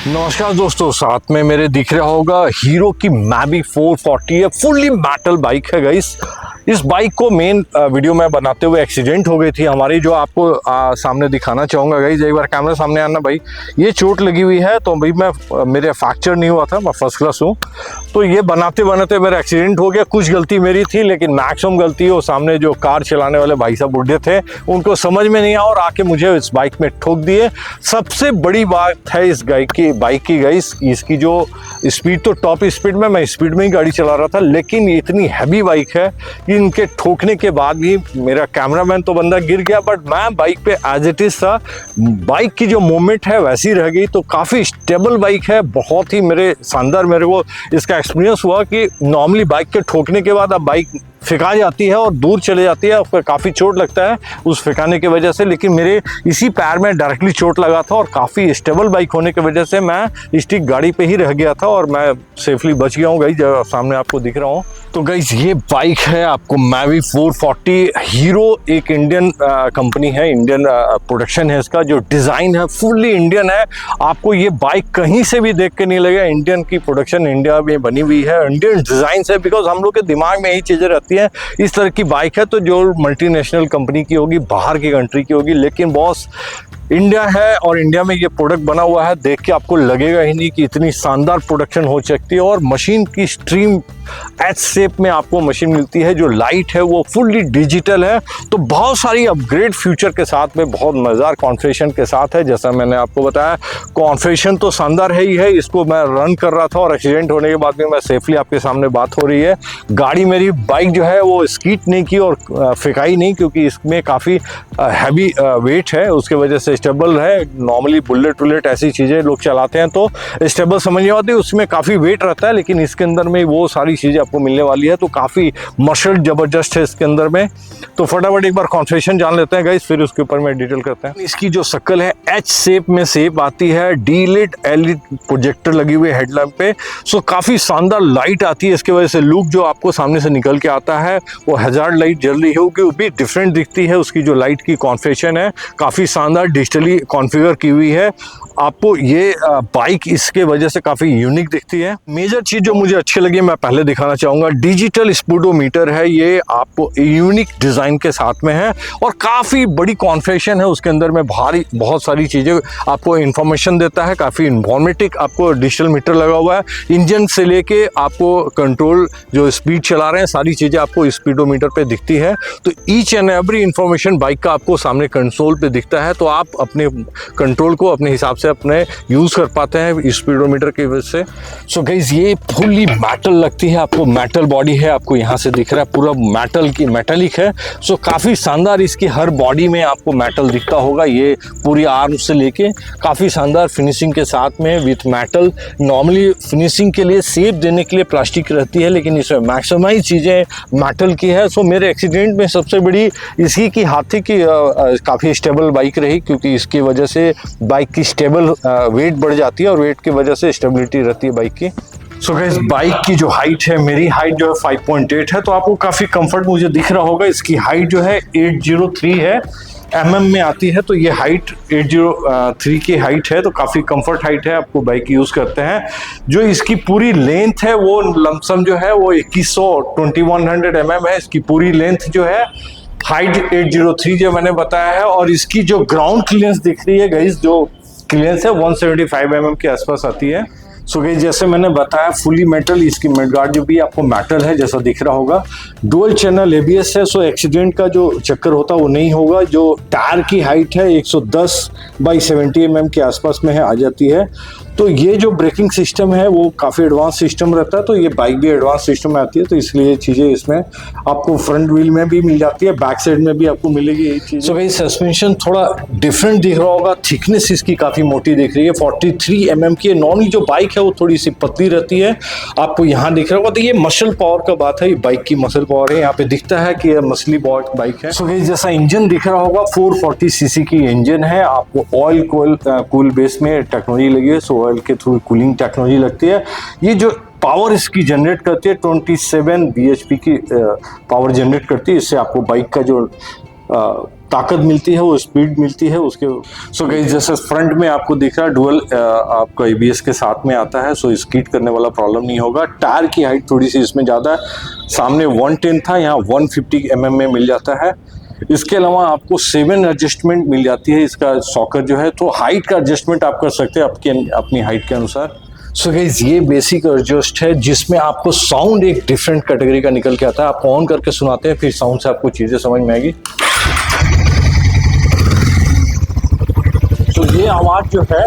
नमस्कार दोस्तों, साथ में मेरे दिख रहा होगा हीरो की मैवी 440 है, फुल्ली मेटल बाइक है गाइस। इस बाइक को मेन वीडियो में बनाते हुए एक्सीडेंट हो गई थी हमारी, जो आपको सामने दिखाना चाहूँगा गाइस। एक बार कैमरा सामने आना भाई। ये चोट लगी हुई है तो भाई मेरे फ्रैक्चर नहीं हुआ था, मैं फर्स्ट क्लास हूँ। तो ये बनाते बनाते मेरा एक्सीडेंट हो गया। कुछ गलती मेरी थी लेकिन मैक्सिमम गलती वो सामने जो कार चलाने वाले भाई साहब बुढ़े थे, उनको समझ में नहीं आया और आके मुझे इस बाइक में ठोक दिए। सबसे बड़ी बात है इस बाइक की गाइस, इसकी जो स्पीड, तो टॉप स्पीड में मैं स्पीड में ही गाड़ी चला रहा था, लेकिन इतनी हैवी बाइक है कि इनके ठोकने के बाद भी मेरा कैमरामैन तो बंदा गिर गया, बट मैं बाइक पे एज इट इज था। बाइक की जो मूवमेंट है वैसी रह गई। तो काफ़ी स्टेबल बाइक है, बहुत ही शानदार मेरे को इसका एक्सपीरियंस हुआ कि नॉर्मली बाइक के ठोकने के बाद अब बाइक फेंका जाती है और दूर चले जाती है, उसको काफ़ी चोट लगता है उस फेंकाने की वजह से, लेकिन मेरे इसी पैर में डायरेक्टली चोट लगा था और काफ़ी स्टेबल बाइक होने की वजह से मैं स्टिक गाड़ी पे ही रह गया था और मैं सेफली बच गया हूँ गाइस, जो सामने आपको दिख रहा हूँ। तो गाइस ये बाइक है आपको मैवी 440 हीरो, एक इंडियन कंपनी है, इंडियन प्रोडक्शन है इसका। जो डिज़ाइन है फुल्ली इंडियन है। आपको ये बाइक कहीं से भी देख के नहीं लगेगा इंडियन की प्रोडक्शन, इंडिया में बनी हुई है, इंडियन डिज़ाइन है। बिकॉज हम लोग के दिमाग में यही चीज़ें रहती है, इस तरह की बाइक है तो जो मल्टीनेशनल कंपनी की होगी, बाहर की कंट्री की होगी, लेकिन बॉस इंडिया है और इंडिया में ये प्रोडक्ट बना हुआ है। देख के आपको लगेगा ही नहीं कि इतनी शानदार प्रोडक्शन हो सकती है। और मशीन की स्ट्रीम एच शेप में आपको मशीन मिलती है। जो लाइट है वो फुल्ली डिजिटल है, तो बहुत सारी अपग्रेड फ्यूचर के साथ में बहुत मज़ेदार कॉन्फ़िगरेशन के साथ है। जैसा मैंने आपको बताया, कॉन्फ़िगरेशन तो शानदार है ही है। इसको मैं रन कर रहा था और एक्सीडेंट होने के बाद भी मैं सेफली आपके सामने बात हो रही है। गाड़ी मेरी बाइक जो है वो स्कीट नहीं की और फेंकाई नहीं, क्योंकि इसमें काफ़ी हैवी वेट है, उसके वजह से स्टेबल है। नॉर्मली बुलेट ऐसी चीज़ें लोग चलाते हैं तो स्टेबल समझ नहीं आती, उसमें काफ़ी वेट रहता है, लेकिन इसके अंदर में वो सारी चीज़ें आपको मिलने वाली है। तो काफ़ी मसल ज़बरदस्त है इसके अंदर में। तो फटाफट एक बार कॉन्फ़िगरेशन जान लेते हैं गाइस, फिर उसके ऊपर में डिटेल करते हैं। इसकी जो शक्ल है एच शेप में शेप आती है, डी-लिट एलईडी प्रोजेक्टर लगी हुई है हेडलैम्प पे। सो काफ़ी शानदार लाइट आती है, इसके वजह से लुक जो आपको सामने से निकल के आता है वो हज़ार्ड लाइट जल रही होगी, वो भी डिफरेंट दिखती है। उसकी जो लाइट की कॉन्फ़िगरेशन है काफ़ी शानदार डिजिटली कॉन्फ़िगर की हुई है। आपको ये बाइक इसके वजह से काफ़ी यूनिक दिखती है। मेजर चीज़ जो मुझे अच्छी लगी मैं पहले दिखाना चाहूँगा, डिजिटल स्पीडोमीटर है। ये आपको यूनिक डिज़ाइन के साथ में है और काफ़ी बड़ी कॉन्फ़िगरेशन है। उसके अंदर में बहुत सारी चीज़ें आपको इन्फॉर्मेशन देता है। काफ़ी इन्फॉर्मेटिव आपको डिजिटल मीटर लगा हुआ है। इंजन से लेके आपको कंट्रोल, जो स्पीड चला रहे हैं, सारी चीज़ें आपको स्पीडोमीटर पे दिखती है। तो each and every information bike का आपको सामने कंसोल पे दिखता है, तो आप अपने कंट्रोल को अपने हिसाब से अपने यूज़ कर पाते हैं स्पीडोमीटर की वजह से। सो गाइस ये फुल्ली मेटल लगती है, आपको मेटल बॉडी है, आपको यहाँ से दिख रहा है पूरा मेटालिक है। सो काफ़ी शानदार इसकी हर बॉडी में आपको मेटल दिखता होगा। ये पूरी आर्म से लेके काफ़ी शानदार फिनिशिंग के साथ में विथ मेटल। नॉर्मली फिनिशिंग के लिए शेप देने के लिए प्लास्टिक रहती है, लेकिन इसमें मैक्सिमाइज चीज़ें मेटल की है। सो मेरे एक्सीडेंट में सबसे बड़ी इसी की हाथी की काफ़ी स्टेबल बाइक रही, क्योंकि इसकी वजह से बाइक की स्टेबल वेट बढ़ जाती है और वेट की वजह से स्टेबिलिटी रहती है बाइक की। सो गाइस बाइक की जो हाइट है, मेरी हाइट जो है 5.8 है, तो आपको काफ़ी कंफर्ट मुझे दिख रहा होगा। इसकी हाइट जो है 803 है, में आती है, तो ये हाइट 803 की हाइट है, तो काफ़ी कंफर्ट हाइट है। आपको बाइक यूज़ करते हैं। जो इसकी पूरी लेंथ है वो लमसम जो है वो 2100 है। इसकी पूरी लेंथ जो है, हाइट 803 जो मैंने बताया है। और इसकी जो ग्राउंड क्लियरेंस दिख रही है गाइस, जो क्लियरेंस है 175 के आसपास आती है। सो गाइस जैसे मैंने बताया फुली मेटल, इसकी मडगार्ड जो भी आपको मेटल है जैसा दिख रहा होगा। डुअल चैनल एबीएस है, सो एक्सीडेंट का जो चक्कर होता है वो नहीं होगा। जो टायर की हाइट है 110/70 के आसपास में है, आ जाती है। तो ये जो ब्रेकिंग सिस्टम है वो काफ़ी एडवांस सिस्टम रहता है, तो ये बाइक भी एडवांस सिस्टम में आती है, तो इसलिए चीज़ें इसमें आपको फ्रंट व्हील में भी मिल जाती है, बैक साइड में भी आपको मिलेगी यही चीज़। सो भाई सस्पेंशन थोड़ा डिफरेंट दिख रहा होगा, थिकनेस इसकी काफ़ी मोटी दिख रही है, 43 mm की है। नॉर्मली जो बाइक है वो थोड़ी सी पतली रहती है, आपको यहाँ दिख रहा होगा। तो ये मसल पावर का बात है, ये बाइक की मसल पावर है, यहाँ पे दिखता है कि ये मसली पावर बाइक है। सो भाई जैसा इंजन दिख रहा होगा 440 cc की इंजन है। आपको ऑयल कूल बेस में टेक्नोलॉजी लगी है, सो ऑयल के थ्रू कूलिंग टेक्नोलॉजी लगती है। ये जो पावर इसकी जनरेट करती है 27 bhp की पावर जनरेट करती है। इससे आपको बाइक का जो ताकत मिलती है, वो स्पीड मिलती है उसके। सो गाइस जैसे फ्रंट में आपको दिख रहा है डुअल आपका ABS के साथ में आता है, सो स्कीड करने वाला प्रॉब्लम नहीं होगा। टायर की हाइट थोड़ी सी इसमें ज़्यादा है, सामने 110 था, यहाँ 150 mm में मिल जाता है। इसके अलावा आपको 7 एडजस्टमेंट मिल जाती है, इसका सॉकर जो है, तो हाइट का एडजस्टमेंट आप कर सकते हैं अपनी हाइट के अनुसार। सो गाइस ये बेसिक एडजस्ट है जिसमें आपको साउंड एक डिफरेंट कैटेगरी का निकल के आता है। आपको ऑन करके सुनाते हैं, फिर साउंड से आपको चीज़ें समझ में आएगी। तो ये आवाज़ जो है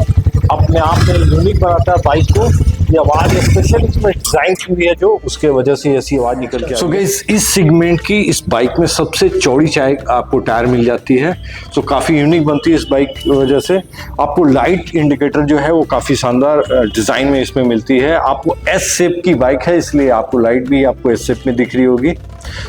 अपने आप में यूनिक बनाता है बाइक को। ये आवाज़ स्पेशल इसमें डिज़ाइन की हुई है जो, उसके वजह से ऐसी आवाज़ निकल के। सो गाइस इस सेगमेंट की इस बाइक में सबसे चौड़ी चाहे आपको टायर मिल जाती है, तो काफ़ी यूनिक बनती है इस बाइक की वजह से। आपको लाइट इंडिकेटर जो है वो काफ़ी शानदार डिज़ाइन में इसमें मिलती है। आपको एस शेप की बाइक है, इसलिए आपको लाइट भी आपको एस शेप में दिख रही होगी।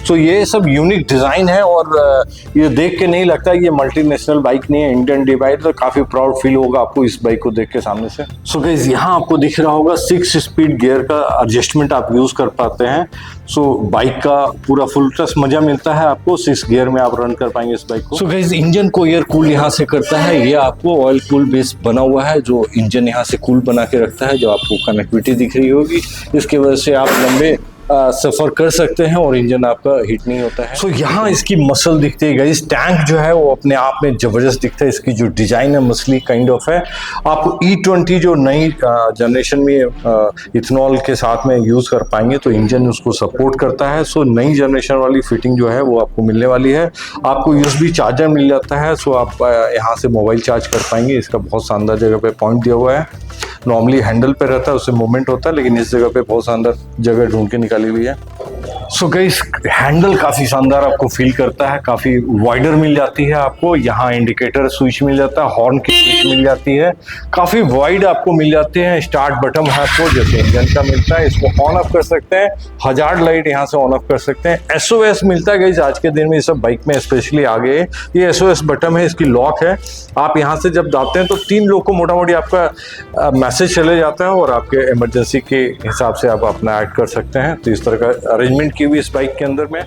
सो ये सब यूनिक डिज़ाइन है और ये देख के नहीं लगता ये मल्टीनेशनल बाइक नहीं है, इंडियन डिवाइड, तो काफ़ी प्राउड फील होगा आपको इस बाइक को देख के सामने से। सो गाइस यहाँ आपको दिख रहा होगा 6 स्पीड गियर का एडजस्टमेंट आप यूज़ कर पाते हैं। सो बाइक का पूरा फुल टच मजा मिलता है आपको, 6 गियर में आप रन कर पाएंगे इस बाइक को। सो गाइस इंजन को एयर कूल यहाँ से करता है, ये आपको ऑयल कूल बेस बना हुआ है जो इंजन यहाँ से कूल बना के रखता है, जो आपको कनेक्टिविटी दिख रही होगी, इसकी वजह से आप लंबे सफ़र कर सकते हैं और इंजन आपका हीट नहीं होता है। सो यहाँ इसकी मसल दिखती है गाइस, टैंक जो है वो अपने आप में ज़बरदस्त दिखता है, इसकी जो डिज़ाइन है मसली काइंड ऑफ है। आपको E20 जो नई जनरेशन में इथेनॉल के साथ में यूज़ कर पाएंगे, तो इंजन उसको सपोर्ट करता है। सो नई जनरेशन वाली फिटिंग जो है वो आपको मिलने वाली है। आपको USB चार्जर मिल जाता है, सो आप यहाँ से मोबाइल चार्ज कर पाएंगे। इसका बहुत शानदार जगह पे पॉइंट दिया हुआ है, नॉर्मली हैंडल पे रहता है उससे मूवमेंट होता है, लेकिन इस जगह पे बहुत शानदार जगह ढूंढ के निकाली हुई है। सो गाइस हैंडल काफ़ी शानदार आपको फील करता है, काफ़ी वाइडर मिल जाती है आपको। यहाँ इंडिकेटर स्विच मिल जाता है, हॉर्न की स्विच मिल जाती है, काफ़ी वाइड आपको मिल जाते हैं। स्टार्ट बटन है आपको जैसे इंजन का मिलता है, इसको ऑन ऑफ कर सकते हैं। हजार्ड लाइट यहाँ से ऑन ऑफ कर सकते हैं। SOS मिलता है गाइस, आज के दिन में ये सब बाइक में स्पेशली आ गए। ये SOS बटन है, इसकी लॉक है, आप यहाँ से जब दाबते हैं तो 3 लोग को मोटा मोटी आपका मैसेज चले जाता है और आपके इमरजेंसी के हिसाब से आप अपना ऐड कर सकते हैं। तो इस तरह का अरेंजमेंट की हुई इस बाइक के अंदर में।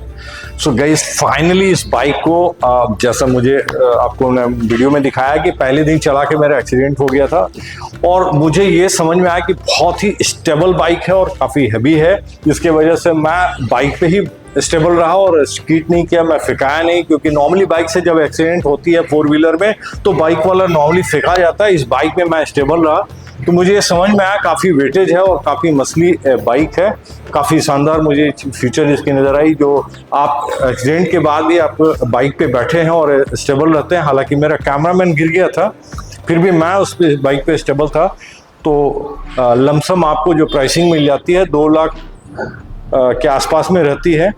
सो गाइस फाइनली इस बाइक को जैसा मुझे आपको वीडियो में दिखाया कि पहले दिन चला के मेरा एक्सीडेंट हो गया था, और मुझे ये समझ में आया कि बहुत ही स्टेबल बाइक है और काफ़ी हैवी है, जिसके वजह से मैं बाइक पे ही स्टेबल रहा और स्कीट नहीं किया, मैं फिकाया नहीं। क्योंकि नॉर्मली बाइक से जब एक्सीडेंट होती है 4 व्हीलर में तो बाइक वाला नॉर्मली फिका जाता है, इस बाइक में मैं स्टेबल रहा। तो मुझे ये समझ में आया काफ़ी वेटेज है और काफ़ी मसली बाइक है, काफ़ी शानदार मुझे फीचर इसकी नज़र आई, जो आप एक्सीडेंट के बाद भी आप बाइक पे बैठे हैं और स्टेबल रहते हैं। हालांकि मेरा कैमरामैन गिर गया था, फिर भी मैं उस बाइक पे स्टेबल था। तो लमसम आपको जो प्राइसिंग मिल जाती है 2 लाख के आसपास में रहती है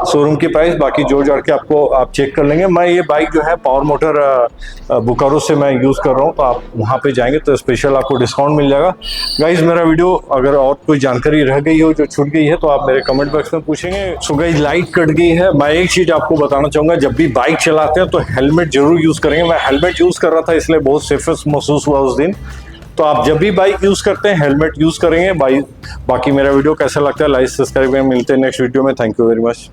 शोरूम की प्राइस। बाकी जोड़ जाड़ के आपको आप चेक कर लेंगे। मैं ये बाइक जो है पावर मोटर बोकारो से मैं यूज़ कर रहा हूँ, तो आप वहाँ पे जाएंगे तो स्पेशल आपको डिस्काउंट मिल जाएगा। गाइज मेरा वीडियो अगर और कोई जानकारी रह गई हो जो छूट गई है तो आप मेरे कमेंट बॉक्स में पूछेंगे। सो गाइज लाइट कट गई है। मैं एक चीज़ आपको बताना चाहूँगा, जब भी बाइक चलाते हैं तो हेलमेट जरूर यूज़ करेंगे। मैं हेलमेट यूज़ कर रहा था इसलिए बहुत सेफेस्ट महसूस हुआ उस दिन। तो आप जब भी बाइक यूज़ करते हैं हेलमेट यूज़ करेंगे। बाकी मेरा वीडियो कैसा लगता है लाइक सब्सक्राइब करें। मिलते हैं नेक्स्ट वीडियो में। Thank you very much.